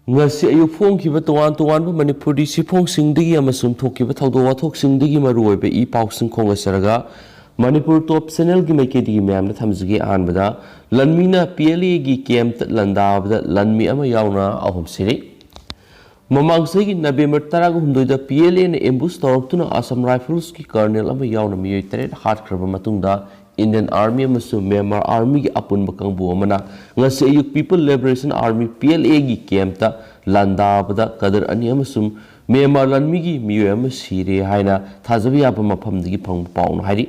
ngasi ayu phongkiba tongan manipuri siphongsingdagi amasung thokiba thawdo wathoksingdagi maruoiba I pausing khongasaraga manipur top channel gi maikedi myamna thamjigi anbada lanmina PLA gi camp landabada lanmi ama yauna ahum siri mamangsagi November 13 da PLA ne ambush tawrtuna Assam Rifles ki colonel ama yauna miyoi tare hat kraba matungda Indian Army amasung Myanmar Army gi apunba kangbu amana ngasi ayuk People Liberation Army PLA gi camp ta landabada kadar ani amasung Myanmar lanmi gi miyoi ama sire haina thajabi yaba mafamdagi phang paun hari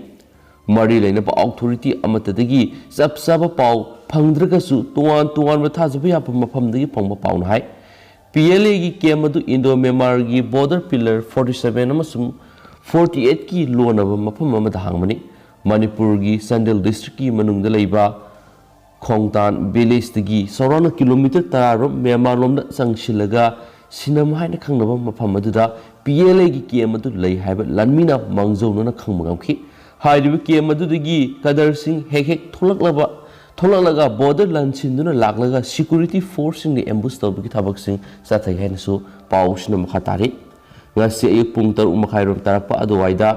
mari laina pa authority amatadagi sapsaba pau phangdragasu tuan ba thajabi yaba mafamdagi phang paun hai PLA gi camp adu Indo Myanmar gi border pillar 47 amasung 48 ki lonaba mafam amada hangmani Manipur gi Sandel district ki manung da leiba Khongtan village dagi sorona kilometer 10 rom Myanmar lomda sangsilaga sinam haina khangnaba mafam aduda PLA gi kem adu lei haiba lanmina mangjawnona khangmagamki hairiba kem adu dagi kadar sing hek tholaklaga border lansinduna laklaga security force sing ni ambush tawbagi thabak sing sathai haina su pausna makhatari ngasi ayuk pung taru makhairom tarapa aduwaida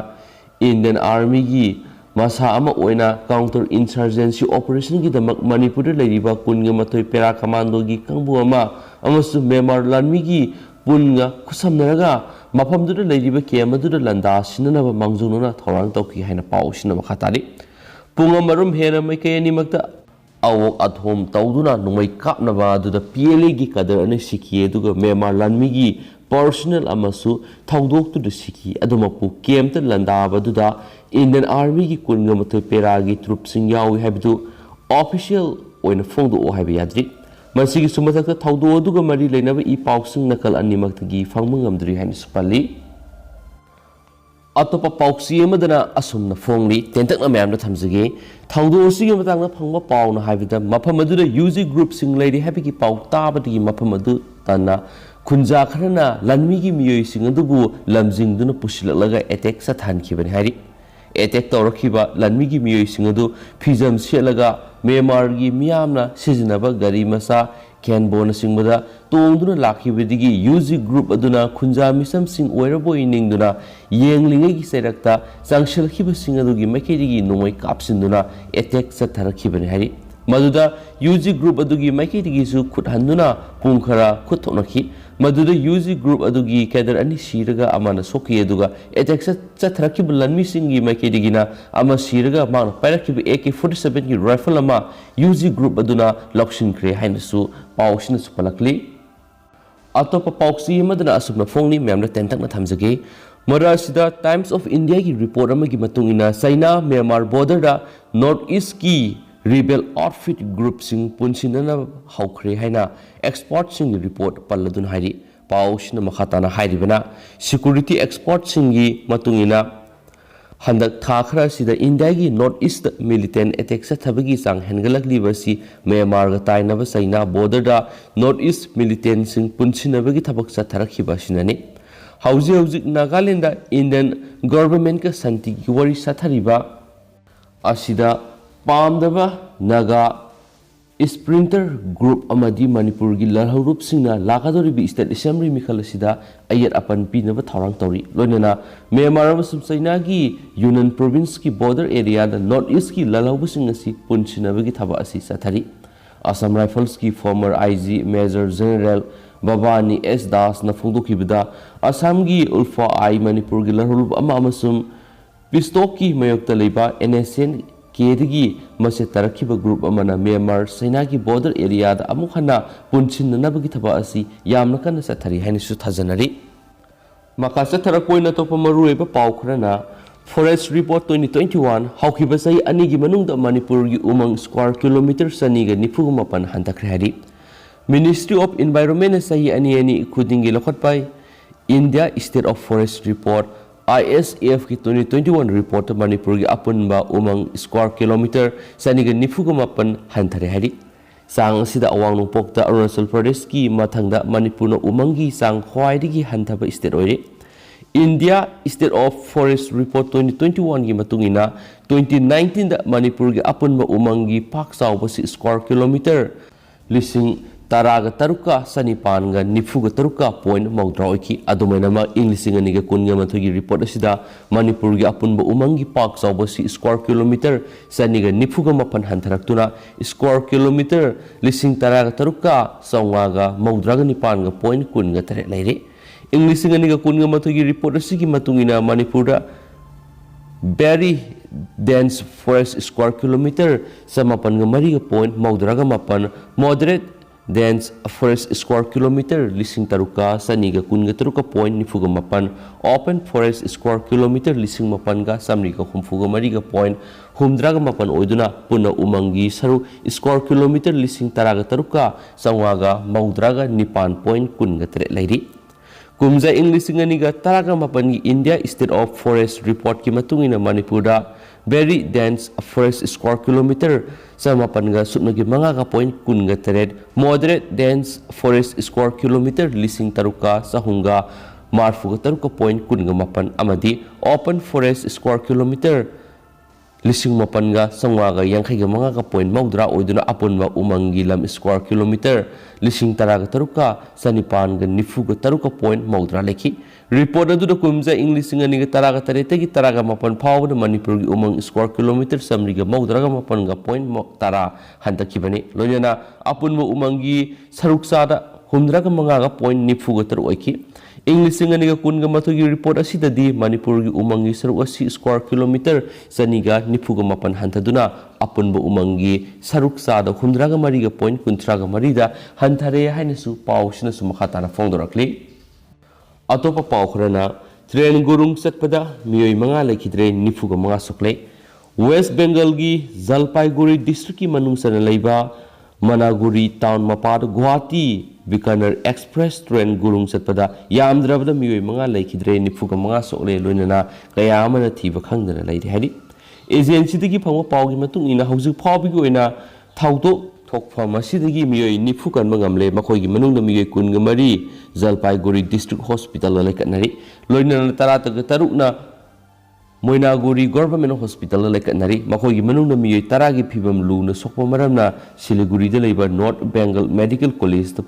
Indian Army gi masa ama oina counter insurgency operation gi damak Manipur da leiriba kunga matoi pera commando gi kangbu ama amasu Myanmar lanmi gi punga kusamnaraga mafamdu da leiriba kemadu da landa sinanaba mangjununa thorang tawki haina pausina makhatari punga marum hera maikay ni magda awok athom tawduna numai kapnaba du da PLA gi kadar ane sikhi duga Myanmar lanmi gi personal amasu thawdok tu da sikhi adumapu kemta landaba du da Indian Army ki kunga matoi pera gi troop sing yawi haibu official oina phongdo o haibu yadri masigi sumathakta thawdo aduga mari leinaba I pausing nakal animaktagi phangmangamdri haina supali atopa pauksi amadana asumna phongli tentakna mayamna thamjage thawdo sigi matangna phangba pauna haibida mafam aduda UG group sing leiri habigi pau tabadi mafam adu tanna kunja kharana lanmi gi miyoi sing adubu lamjingduna pusilaga attack sa thankibani hari attack tawrakhiba lanmi gi miyoi sing adu phijam selaga Myanmar gi miyamna sijinaba gari masa kenbona singbada tongduna lakhibadigi UG group aduna khunja misam sing oirabo iningduna yenglingai gi serakta sangshilkhiba sing adugi maikidigi nomai kapsinduna attack sa tharakhibani hari maduda UG group adugi maikidigi su khuthanduna pungkhara khuthonakhi maduda UG group adugi kadar ani siraga amana soki aduga attack sa tharakhib lanmi singi maikidigina ama siraga ma pairakib AK47 gi rifle ama UG group aduna lokshin kre hainasu pausina supalakli atopa pauksi madana asubna phongni memna tentakna thamjage marasida Times of India gi report amagi matungina China Myanmar border da north east ki rebel outfit group sing punsinana haukhre haina export sing report palladun hari pausna makhatana hairibana security export singi matungina handak thakhra sida India gi north east militant attack sa thabagi sang hengalakli basi Myanmar ga tainaba China border da north east militant sing punsinabagi thabak sa tharakhiba sinani hauji Nagaland da Indian government ka santi gi wari sathariba asida Pamdaba Naga Sprinter Group amadi Manipur gi larharup singna lakadori bi state assembly mikhalasida ayat apan pinaba tharang tori loinana Myanmar amasum China gi Yunnan province ki border area da north east ki lalhabu singasi punsinaba gi thaba asi sathari Assam Rifles ki former IG Major General Babani S Das na phongdokibida Assam gi Ulfa I Manipur gi larharup ama amasum Pistok ki mayokta leiba NSN Kedigi mase tarakhiba group amana Myanmar China ki border area da amukhana punchinanabagi thaba asi yamna kana sathari hainisu thajanari makasa tharakoina topa marueba paukrana Forest Report 2021 haukiba sai ani gi manungda Manipur gi umang square kilometer sani ga nifugumapan hantakre hari Ministry of Environment sai ani khudingi lokhatpai India State of Forest Report ISAF ki 2021 report Manipur gi apunba umang square kilometer saniga nifugumapan hanthare hari sang sida awang nungpokta Arunachal Pradesh ki mathangda Manipur no umangi sang khwaidigi hanthaba state oire India State of Forest Report 2021 gi matungina 2019 da Manipur gi apunba umangi pak sawba si square kilometer lising taraga taruka sanipanga nifuga taruka point maudra oiki adumainama inglising aniga kunga mathugi report asida manipur gi apunba umangi park sawbasi square kilometer saniga nifuga mapan hantaraktuna square kilometer lising taraga taruka sawaga maudra nipanga point kunga tare laire inglising aniga kunga mathugi report asigi matungina manipura very dense forest square kilometer samapan ga mari ga point maudra ga mapan moderate dense forest square kilometer lising taruka saniga kunga taruka point nifuga mapan open forest square kilometer lising mapan ga samriga humfuga mariga point humdraga mapan oiduna puna umangi saru square kilometer lising taraga taruka sangwaga maudraga nipan point kunga tere lairi kumza inglising aniga taraga mapan gi India State of Forest report ki matungina manipura very dense forest square kilometer samapan ga supnagi mga ka point kun ga tered moderate dense forest square kilometer lising taruka sahunga marfu ga taruka point kun ga mapan amadi open forest square kilometer lising mapan ga sangwaga yangkai ga mga ka point maudra oiduna apun ma umangi lam square kilometer lising taraga taruka sanipan ga nifu ga taruka point maudra leki report adu da kumza inglising ani ga taraga tarete gi taraga mapan phaw da manipur gi umang square kilometer samri ga maudra ga mapan ga point tara hanta kibani loyana apun ma umangi saruk sada humdra ga mga ga point nifu ga taru oiki inglising ani ga kun ga mathugi report asida di manipur gi umangi saruk asi square kilometer saniga nifu ga mapan hanta duna apun ba umangi saruk sada humdra ga mari ga point kuntra ga mari da hantare haina su paw sina su makata na fongdorakli atopa paw khurana train gurung satpada miyoi manga lekidre nifuga manga sokle West Bengal gi Jalpaiguri district ki manung sana leiba Managuri town mapad Guwahati Bikaner express train gurung satpada yamdrabda miyoi manga lekidre nifuga manga sokle loinana kaya amana thiba khangdana leide hari agency digi phangwa paw gi matung ina hauju phawbi gi oina thawdo thokpham asidagi miyoi nifu kan mangamle makhoi gi manung da miyoi kun ga mari Jalpaiguri district hospital la lekatnari loinana tarata ga tarukna Moinaguri government hospital la lekatnari makhoi gi manung da miyoi taragi phibam lu na sokpa maramna Siliguri da leiba North Bengal Medical College ta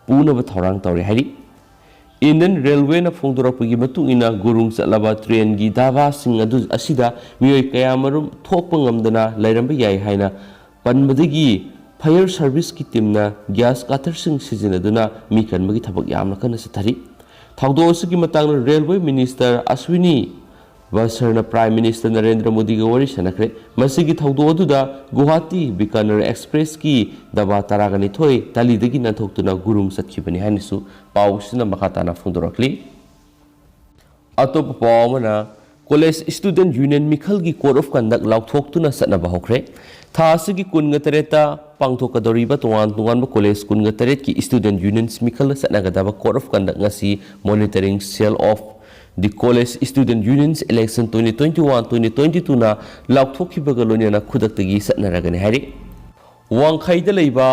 puna ba thorang tawre hari Indian Railway na phongdorakpagi matung ina gurung satlaba train gi daba sing adu asida miyoi kayamarum thokpa ngamdana lairamba yai haina panbadagi Fire Service ki team na gas cutter sing sizinaduna mi kanbagi thabak yamna kana sathari thawdo asigi matang Railway Minister Ashwini Vaishnav Prime Minister Narendra Modi ga wari sanakre masigi thawdo aduda Guwahati Bikaner Express ki daba taragani thoi talidagi na thoktuna gurung sathibani hanisu pawsina makatana phongdorakli atop pawmana College Student Union Mikhal gi Code of Conduct laukthokhtuna satnaba hokre thasigi kunga tareta pangthokadoriba tongan ba college kunga taret ki student unions Mikhal satnagadaba Code of Conduct ngasi monitoring cell of the college student unions election 2021-2022 na laukthokibaga loinana khudaktagi satnaragani hari wangkhaida leiba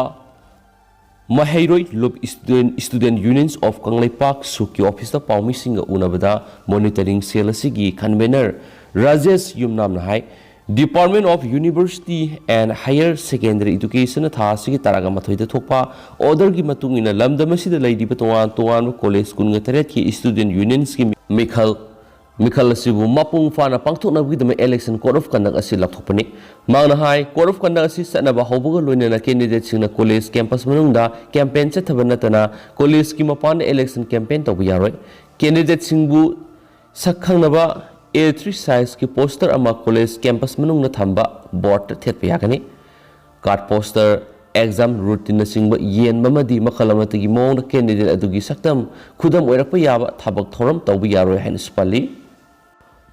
Mahairoi Lob Student Unions of Kanglaipak Suki Office ta Paumi Singa Unabada Monitoring Cell asigi convener Rajesh Yumnam Nahai Department of University and Higher Secondary Education tha asigi taraga mathoi da thokpa order gi matungina lamdam asida leidiba tongan college kunga taret ki student unions ki Mikhal asibu mapung fana pangthoknabgi dama election code of conduct asi lathopani mangna hai code of conduct asi sanaba hobuga loinana candidate singna college campus manungda campaign chathabana tana college ki mapan election campaign tobu yaroi candidate singbu sakhangnaba A3 size ki poster ama college campus manungna thamba board thetpa yagani card poster exam routine singba yen mamadi makhalamati gi mong candidate adugi saktam khudam oirakpa yaba thabak thoram tobu yaroi hain spali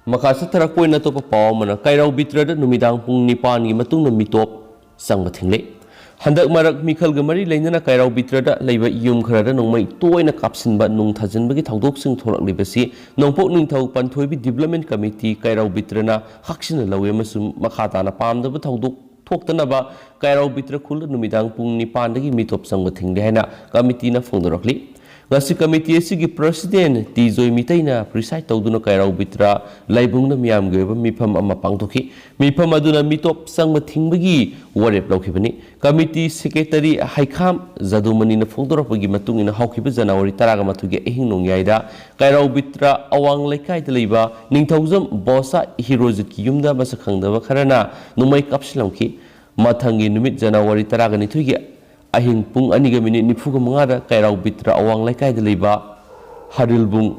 Makasa tarakpoi na to pa paw mana kairaw bitrada numidang pung nipan gi matung na mitop sangba thingle handak marak Mikhal ga mari leinana kairaw bitrada leiba yum kharada nongmai toina kapsinba nung thajinba gi thawdok sing thorak libasi nongpok ningthau panthoibi development committee kairaw bitrana haksina lawe masum makhata na pamda ba thawdok thoktana ba kairaw bitra khul numidang pung nipan dagi mitop sangba thingle haina committee na phongdorakli ngasi committee asigi president Tijoi Mitaina preside tawduna Kairau Bitra laibungna miyam geba mifam ama pangthoki mifam aduna mitop sangma thingbagi warep lawkhibani committee secretary Haikham Zadumani na phongdorapagi matungina hawkhiba January 13 ge ehing nongyaida Kairau Bitra awang laikai leiba ningthaujam bosa hirojit ki yumda masa khangdaba kharana numai kapsilamki mathangi numit January 12 ge ahing pung aniga minit nifuga mangada Kairau Bitra awang laikai leiba Harilbung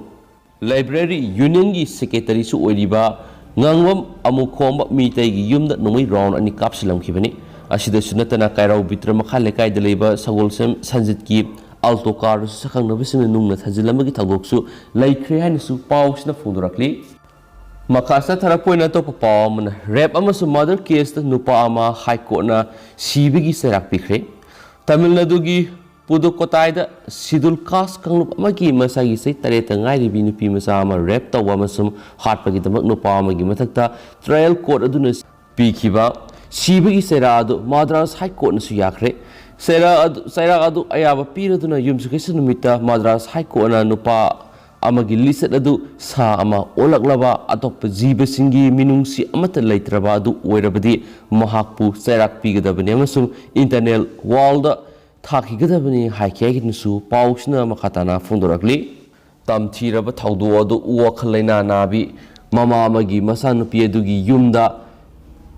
Library Union gi secretary su oiriba ngangwam amukhomba mitai gi yumda numai round ani kapsilamkhibani asida sunatana Kairau Bitra makha laikai leiba Sagolsem Sanjit ki alto car sakhang nabisina nungna thajilamagi thagoksu laikhre hainisu pausna phungdorakli makasa tharapoina to pawamna rap amasu murder case nupa ama high court na sibigi serak pikre Tamil Nadu gi Pudukkottai da sidul caste kanglup amagi masagi sei tareta ngai bi nupi masa ama rap tawa masum hatpagi damak nupa amagi mathakta trial court aduna pikhiba sibigi sera adu Madras High Court na su yakre Sera adu ayaba piraduna yumsukesa numita Madras High Court na nupa amagi lisat adu sa ama olaklaba atop jiba singi minungsi amata leitraba adu oirabadi mahakpu serak pigadabani amasung internal walda thakigadabani haikyaginusu pausna makhatana phondorakli tamthiraba thaudu adu uwakhalaina nabi mama amagi masanupi adugi yumda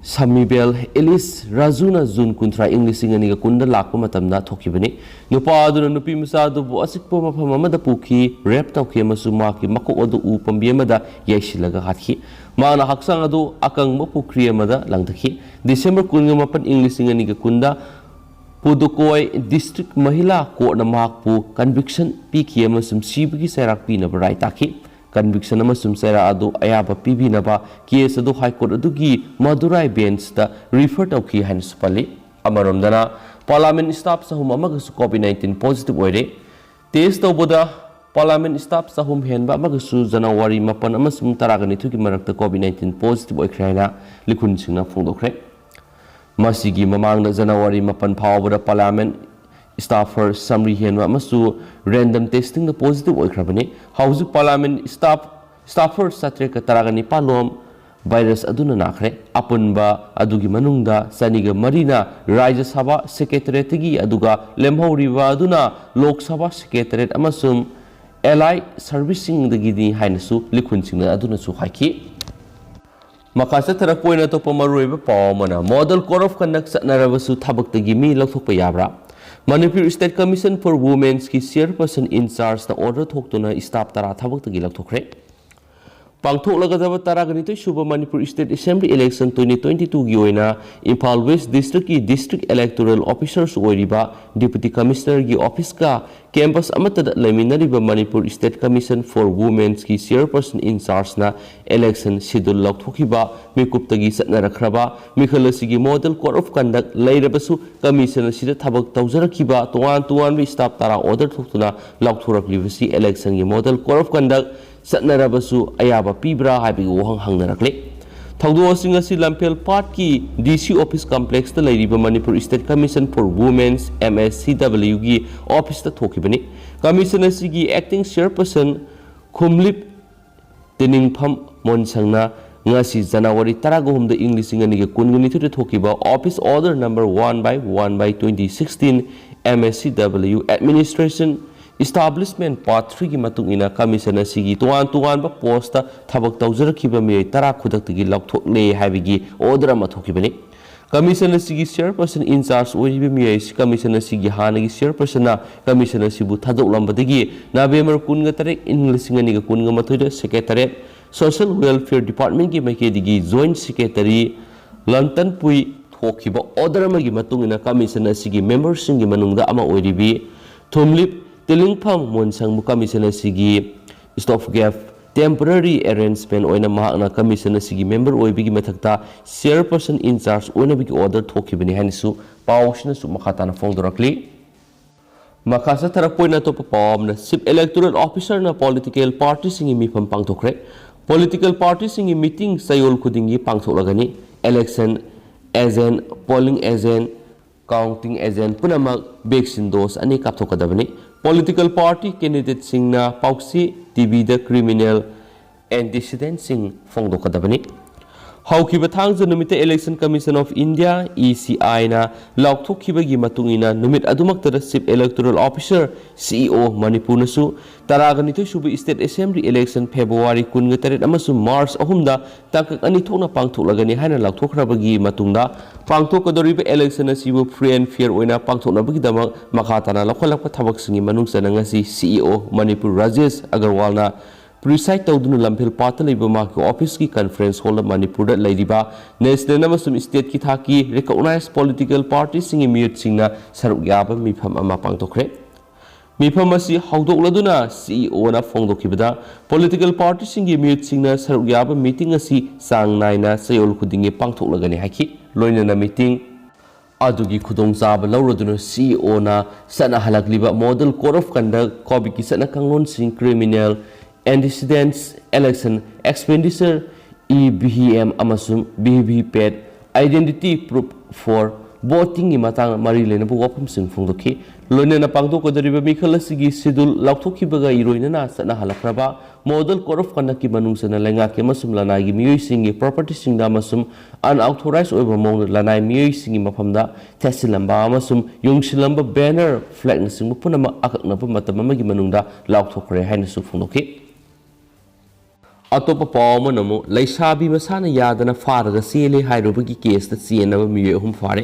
Samibel Elis Razuna Jun Kuntra English Singaniga Kunda Lakpa Matamda Thokibani Nupa aduna nupi masa adu bu asikpa mafam amada pukhi rap tawki amasu maki makok adu u pambi amada yaisilaga hathi mana haksang adu akang mapukri amada langdaki December 18 English Singaniga Kunda Pudukkottai District Mahila Court na mahakpu conviction piki amasum sibagi serak pina barai taki conviction amasum sera adu ayaba pibi naba case adu high court adugi Madurai bench da refer tawki hansupali amaromdana parliament staff sahum amagasu COVID-19 positive oire test tawboda parliament staff sahum henba amagasu January 4 amasum 12 ki marakta COVID-19 positive oikhraina likhun singna phongdokre masigi mamangda January 4 phawbada parliament staffer summary henwa amasu random testing the positive oikrabani hauju parliament staffer satre ka taragani palom virus aduna nakhre apunba adugi manungda saniga marina Rajya Sabha secretariat gi aduga lemhoriwa aduna Lok Sabha secretariat amasum allied servicing dagi ni hainasu likhunsinga aduna su haiki makasa tharapoina to pamaroiba pawmana model code of conduct sanarabasu thabaktagi mi lathokpa yabra Manipur State Commission for Women's ki chairperson in charge na order thoktuna staff tara thabak tagi lakthokre pangthok lagadaba taragani suba Manipur State Assembly election 2022 gi oina Imphal West District ki district electoral officers oiriba deputy commissioner gi office ka campus amata laiminariba Manipur State Commission for Women's ki chairperson in charge na election schedule lakthokiba mikuptagi satnarakraba mikhalasigi model code of conduct lairabasu commission sida thabak tawjarakiba tuan staff tara order thoktuna lakthoraklibasi election gi model code of conduct satnarabasu ayaba pibra haibi wohang hangnarakle thawdo singa si Lampel Part ki DC office complex ta lairiba Manipur State Commission for Women's MSCW gi office ta thokibani commissioner sigi acting chairperson Khumlip Teningpham Monsangna ngasi January 13 da English singa kungani thu thokiba office order number 1/1/2016 MSCW administration establishment part 3 ki matung ina commission asigi tuan ba post ta thabak tawjarakiba mi tara khudak tigi laukthokle habigi order ma thokibani commission asigi chairperson in charge oiribi mi commission asigi hanagi chairperson na commission asibu thadolambadagi November 13 English singa kunga secretary social welfare department ki makedigi joint secretary Lantan Pui thokiba order magi matung ina commission asigi members singi manungda ama oiribi Thumlip Telingpham Monsang commission asigi stopgap temporary arrangement oina mahakna commission asigi member oibigi mathakta chairperson in charge oina bigi order thokibani hanisu pawsna su makhatana phongdorakli makasa tharapoina to pawamna chief electoral officer na political party singi mifam pangthokre political party singi meeting sayol khudingi pangtholagani election agent polling agent counting agent punamak vaccine dose ani kapthokadabani political party candidate singna pausi TV the criminal and dissident sing fongdokadabani haukiba thangja numita election commission of India ECI na laukthokibagi matungina numit adumaktara chief electoral officer CEO Manipur nasu taraganito subu state assembly election February 19 amasung March 3 da takak ani thokna pangthoklagani haina laukthokrabagi matungda pangthokadoriba election asibu free and fair oina pangthoknabagi damak makhatana lokholakpa thabaksingi manungsana ngasi CEO Manipur Rajesh Agarwal na preside tawduna lamphel pata leiba maki office ki conference hall Manipur da leidiba national amasum state ki thaki recognized political parties singi miyut singna saruk yaba mifam ama pangtokre mifam asi haudokladuna CEO na fongdokibada political parties singi miyut singna saruk yaba meeting asi sang naina sayol khudingi pangthoklagani haki loinana meeting adugi khudong chaba lauraduna CEO na sana halakliba model code of conduct kobi ki sana kangon sing criminal antecedents election expenditure EBM amasum BVPAT identity proof for voting gi matang mari lena bu wapum sing phongdoki loinena pangdokadariba mikhalasigi schedule laukthokhibaga iroina na sana halakraba model code of conduct ki manungsana lenga ke masum lanai gi miyoi singi property singda masum unauthorized oiba mong lanai miyoi singi mafamda tesilamba masum yungsilamba banner flag sing punama akaknaba matamama gi manungda laukthokre haina su phongdoki Atop pav NaMo लैसाबी मसाना यादना फारगा सेले हाइरोबगी case ता चेनबा मिये अहुम फारे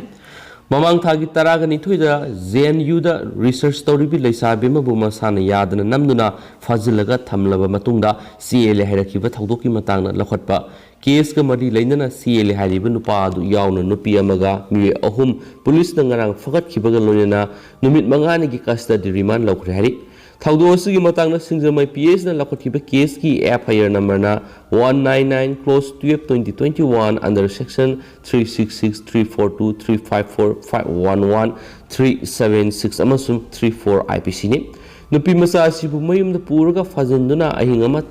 ममांग थागी तरागनी थुइदा JNU दा research तौरिबी लैसाबी मबु मसाना यादना नमदुना फाजिलगा थमलबा मतुंगदा CLA हाइरखिबा थौदोकी मतांगना लखटपा case का मरी लैनना CLA हाइरिबा नुपा अदु यावना नुपी अमगा मिये अहुम police ना ngarang फगतखिबगा लोयना नुमित मंगानी की custody remand लौखरे हारि थौदोसगी मतांगना सिंगजमाई PS ना लखटखिबा केस की FIR नंबर ना 199 close 12 2021 under section 366 342 354 511 376 amasum 34 IPC ni nupi masa asibu mayumda puraga fazanduna ahingama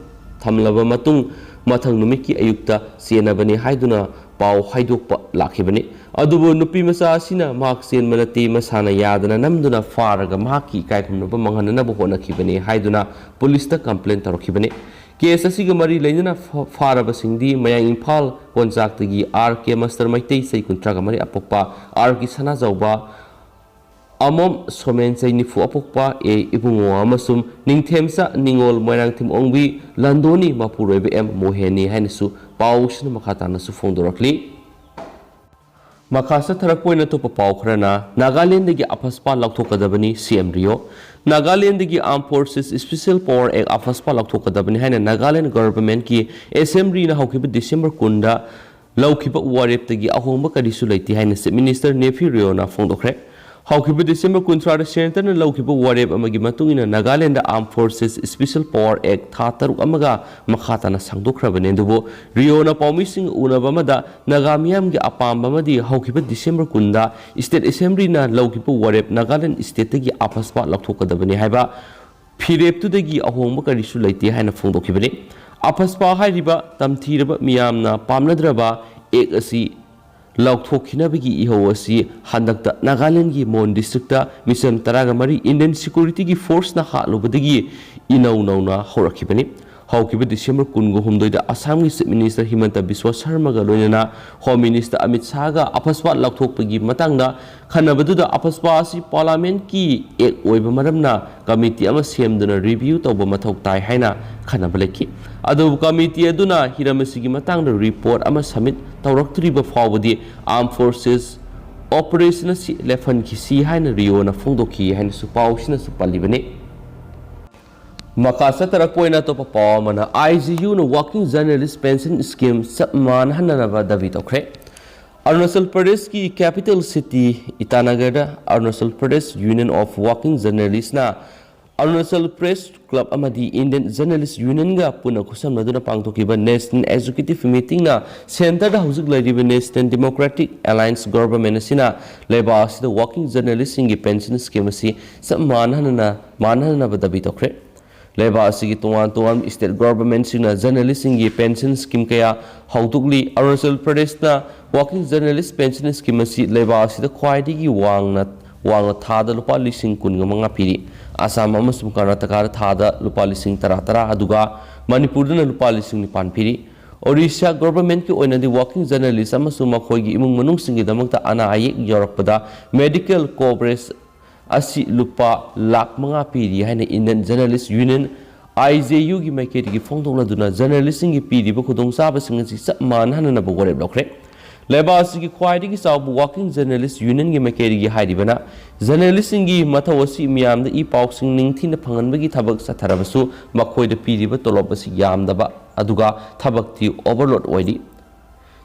thamlaba matung mathang numiki ayukta senabani haiduna pau haidokpa lakhibani adubu nupi masa asina mak sen manati masana yadana namduna faraga maki kaikumnaba manghana bu honakhibani haiduna police ta complaint tarokhibani case असिगा मरी लेना फारब सिंदी मयांग इम्फाल कोंजाक्तगी RK master Meitei सै कुंट्रागा मरी अपोक्पा RK सना जौबा अमोम सोमेन सै निफु अपोक्पा ए इबुंगो अमसुम निंगथेमसा निंगोल मोयनांग थिम ओंबी लंदोनी मापुरोइबे M मोहेनी हाइनसु पाउसन मखातानसु फोंदोरखली मखासा थरपोइना तो पाउ खरना नागालैंड की अफस्पा लौथोकदबनी CM रियो नागालैंड की आर्म फोर्सेस स्पेशल पावर एक अफस्पा लौथोकदबनी है नागालैंड गवर्नमेंट की असेंबली ना हौखिब डिसेंबर 10 दा लौखिब वारेपतगी अहोंब करिसु लैति है चीफ मिनिस्टर नेफी रियो ना फोंदोखरे हौखिब डिसेंबर 13 सेंटर ना लौखिब वारेप अमगी मतुंगिना Nagaland arm forces special power act था तरुक अमगा मखाताना सांगदोखरबने दुबो रियो ना पाउमिसिंग उनबमदा नागामियम की अपामबमदी हौखिब डिसेंबर 10 दा स्टेट असेंबली ना लौखिब वारेप नागालैंड स्टेट की आपसपा लौथोकदबने हाइबा फिरेपतुदगी अहोंब करिसु लैति हाइना फोंदोखिबने आपसपा हाइरिबा तमथीरबा मियामना पामनद्रबा एक असि लौथोखिनबगी इहो असि हंदक्ता नागालैंड की मोन डिस्ट्रिक्ट मिशन तरागा मरी इंडियन सिक्योरिटी की फोर्स ना हालुबदगी इनौ नौना होरखिबनी हौखिब डिसेंबर 19 दा असम की चीफ मिनिस्टर हिमंत बिस्वा शर्मा गा लोयना होम मिनिस्टर अमित शाह गा आपसपा लौथोकपगी मतंगदा खनबदुदा आपसपा असि पार्लियामेंट की एक ओइबा मरमना कमिटी अमा सेमदुना रिव्यू तौबा मथौ ताई हाइना खनबलेकी अदु कमिटी अदुना हिरमसिगी मतंगदा रिपोर्ट अमा सबमिट तौरक्तरिबा फावबदी आर्म फोर्सेस ऑपरेशन सि लेफन की सी हाइना रियोना फोंदोकी हाइना सुपाउसिना सुपलिबने मकासा तरपोइना तो पावमना IGU न वर्किंग जर्नलिस्ट पेंशन स्कीम सबमान हननबा दाबी तौखरे अरुणाचल प्रदेश की capital city Itanagar Arunachal Pradesh union of working journalist ना अरुणाचल प्रेस क्लब अमदी इंडियन जर्नलिस्ट यूनियन गा पुना खुसमनदुना पांगथोकिबा नेशनल एग्जीक्यूटिव मीटिंग ना सेंटर दा हुजुक लैरिबा नेशनल डेमोक्रेटिक अलायंस गवर्नमेंट सिना लेबा सिदा वर्किंग जर्नलिस्ट सिंगी पेंशन स्कीम सि सबमान हनना दाबी तौखरे लेबा की तोान स्टेट गवर्नमेंट जर्नलिस्ट की पेंशन स्कीम क्या हौतुकली Arunachal Pradesh working journalist pension scheme लेबा ख्वाई वांगना थादा लुपा लिसिंग कुनगा मंगा पीरी आसाम अमसुम कर्नाटका थादा लुपा लिसिंग तरा अदुगा मणिपुरदना लुपा लिसिंग निपान पीरी ओडिशा गवर्नमेंट की ओइनदी वर्किंग जर्नलिस्ट अमसुम मखोइगी इमुंग मनुंगसिंगी दमकता अना आयेक यौरकपदा मेडिकल कवरेज असी लुपा लाख मंगा पीरी है इंडियन जर्नलिस्ट यूनियन IJU की माइकेटी की फोंदोंगना जर्नलिस्ट की पीरीब खुदोंचाबसिंग असि चप मानहाननब वरेब लौखरे लेबासी की ख्वाइदगी चावब वर्किंग जर्नलिस्ट यूनियन की माइकेटी की हाइरिबना जर्नलिस्ट की मथौ असि मियामद इ पाउसिंग निंगथिन फंगनबगी थबक सथरबसु मखोइद पीरीब तोलोब असि यामदबा अदुगा थबकती ओवरलोड ओइदी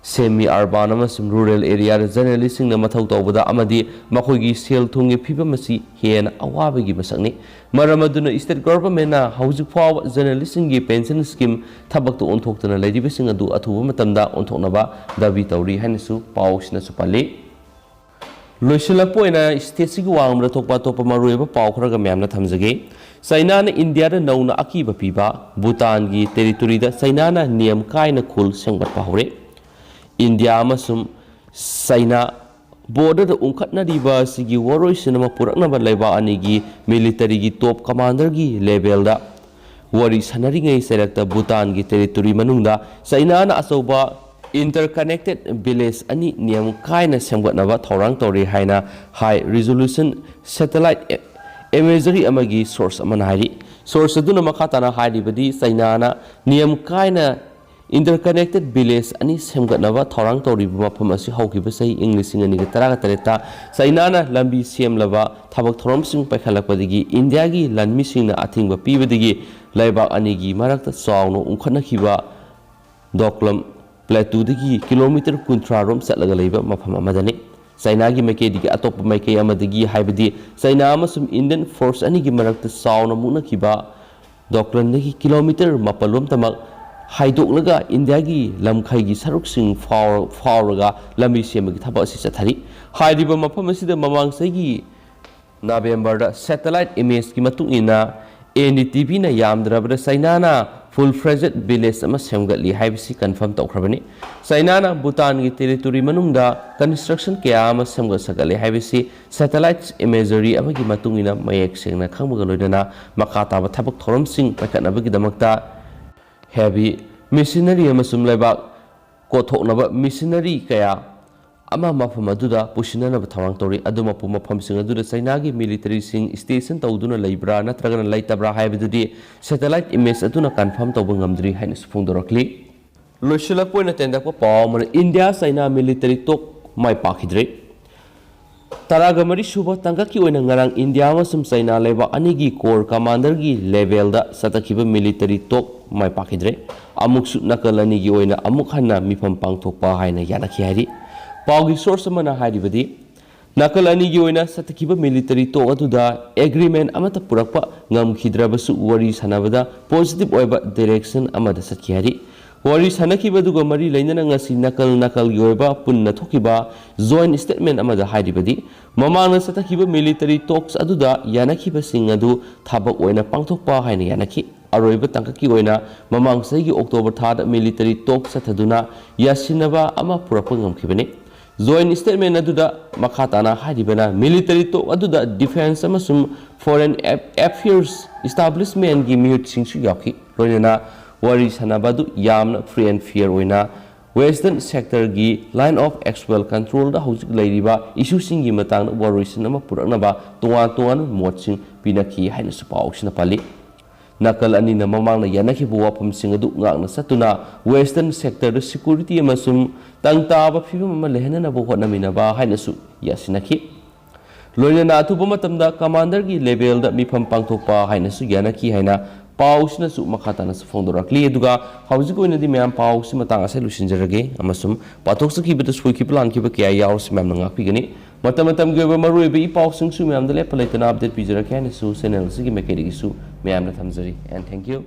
सेमी अर्बान अमसुम रूरल एरिया जर्नलिस्ट मथौ तौबदा अमदी मखोइगी सेल थुंगे फिबम असि हेन अवाबगी मसकनी मरम अदुना स्टेट गवर्नमेंट हौजिक फाव जर्नलिस्ट की पेंशन स्कीम थबक तो ओंथोक्तना लेरिबसिंग अदु अथुब मतमदा ओंथोकनबा दाबी तौरी हैनसु पाउसनसु पल्ली लोइसलपोइना स्टेट सिगी वांगमदा थोकपा तोपा मरुएबा पाउ खरगा म्यामना थमजगे चाइना ने इंडिया दा नौना अकीबा पीबा भूटान की टेरिटोरी दा चाइना ना नियम कायना खुल संगत पाहौरे इंडिया अमसुम चाइना बॉर्डर उंखटनरिबा सिगी वरोइसिनमा पुरकनबा लेबा अनिगी मिलिटरी की टॉप कमांडर की लेवल दा वरी सनरिंगै सेरक्ता भूटान की टेरिटोरी मनुंगदा चाइना ना अचौबा इंटरकनेक्टेड विलेज अनि नियम कायना सेमगतनबा थौरांग तौरी हाइना हाई रिजोल्यूशन सैटेलाइट इमेजरी अमगी सोर्स अमना हाइरी सोर्स अदुना मखाताना हाइरिबदी चाइना ना नियम कायना इंटरकनेक्टेड विलेज अनि सेमगतनबा थौरांग तौरी मफम असि हौकिबा सही इंग्लिश नि तरागा तरेता चाइना ना लंबी सेमलबा थबक थौरमसिंग पैखलकपदगी इंडिया की लनमिसिंग अथिंगबा पीबदगी लेबा अनिगी मरक्ता चावनो उंखनखिबा दोक्लम प्लेटूदगी किलोमीटर 30 रोम चलगा लेबा मफम अमदनी चाइना की मैकेदी अतोप मैके अमदगी हाइबदी चाइना अमसुम इंडियन फोर्स अनि की मरक्ता चावनो मुनखिबा दोक्लमदगी किलोमीटर 9 रोम तमक हाइदोक्लगा इंडिया की लमखै की सरुकसिंग फावरगा लंबी सेमगी थबक असि चथरी हाइरिबा मफम असिदा ममांग सही नवेम्बर दा सैटेलाइट इमेज की मतुइना NDTV ना यामद्रबदा चाइना ना फुल फ्लेजेड विलेज अमा सेमगतली हाइबसी कन्फर्म तौखरबनी चाइना ना भूटान की टेरिटोरी मनुंगदा कंस्ट्रक्शन क्या अमा सेमगत सकले हाइबसी सैटेलाइट इमेजरी अमगी मतुइना मयेक सेंगना खंबगा लोइदना मखाताबा थबक थोरमसिंग पैखनबगी दमकता हेवी मिशनरी अमसुम लेबाक कोथोकनबा मिशनरी कया अमा मफम अदुदा पुसिननबा थवांग तौरी अदुमपु मफमसिंग अदुदा चाइना की मिलिटरी सिंग स्टेशन तौदुना लेब्रा नत्रगना लेतब्रा हाइबदुदी सैटेलाइट इमेज अदुना कन्फर्म तौब ngamdri हाइना सुफुंगदरकली लोइसलपोइना तेंदकपा पाव इंडिया चाइना मिलिटरी टोक माइ पाखिद्रे तरागमरी सुबह तंगक की ओइना ngarang इंडिया अमसुम चाइना लेबा अनिगी कोर कमांडर की लेवल दा सतखिबा मिलिटरी टोक माइ पाखिद्रे अमुकसु नकलनी की ओइना अमुक हन्ना मिफम पांगथोकपा हाइना यानखि हाइरी पाउगी सोर्स अमना हाइरिबदी नकल अनी की ओइना सतखिबा military talk अदुदा agreement अमता पुरकपा ngamखिद्रबसु worry सनबदा positive ओइबा direction अमदा सखि हाइरी वरी सनखिबदुगा मरी लैनना ngasi नकल की ओइबा पुन्ना थोकिबा जॉइंट स्टेटमेंट अमदा हाइरिबदी ममांगना सतखिबा मिलिटरी टोक्स अदुदा यानखिबा सिंग अदु थाबक ओइना पांगथोकपा हाइना यानखि अरोइबा तंककी ओइना ममांग सही अक्टोबर थादा मिलिटरी टोक सथदुना यासिनबा अमा पुरकपा ngamखिबनी जॉइंट स्टेटमेंट अदुदा मखाताना हाइरिबना मिलिटरी टोक अदुदा डिफेंस अमसुम फॉरेन अफेयर्स एस्टैब्लिशमेंट की मिहुत सिंगसु याखि लोइना वरी सनबदु यामना फ्री एंड फेयर ओइना वेस्टर्न सेक्टर की लाइन ऑफ एक्चुअल कंट्रोल दा हौजिक लैरिबा इशू सिंग की मतंग वरोइसन अमा पुरकनबा तोवान मोटसिंग पिनखि हाइना सुपाउसिना पाली नकल अनी ममांगना यानखिबु वाफमसिंग अदु ngakna satuna western sector da security amasum tangtaba phibam ama lehananaba hotnaminaba hainasu yasinakhi loina athuba matamda commander gi level da mifam pangthokpa hainasu yanakhi haina pausna su makhatana su phongdorakli aduga hauji koina di myam paus matang ase lusinjarage amasum pathoksa ki beta soi ki plan ki ba kya yaus myam ngak pigani matam ge ba marui bi pausing su myam da le palaitana update pijara kya ne su channel su gi mekedi su myam na thamjari and thank you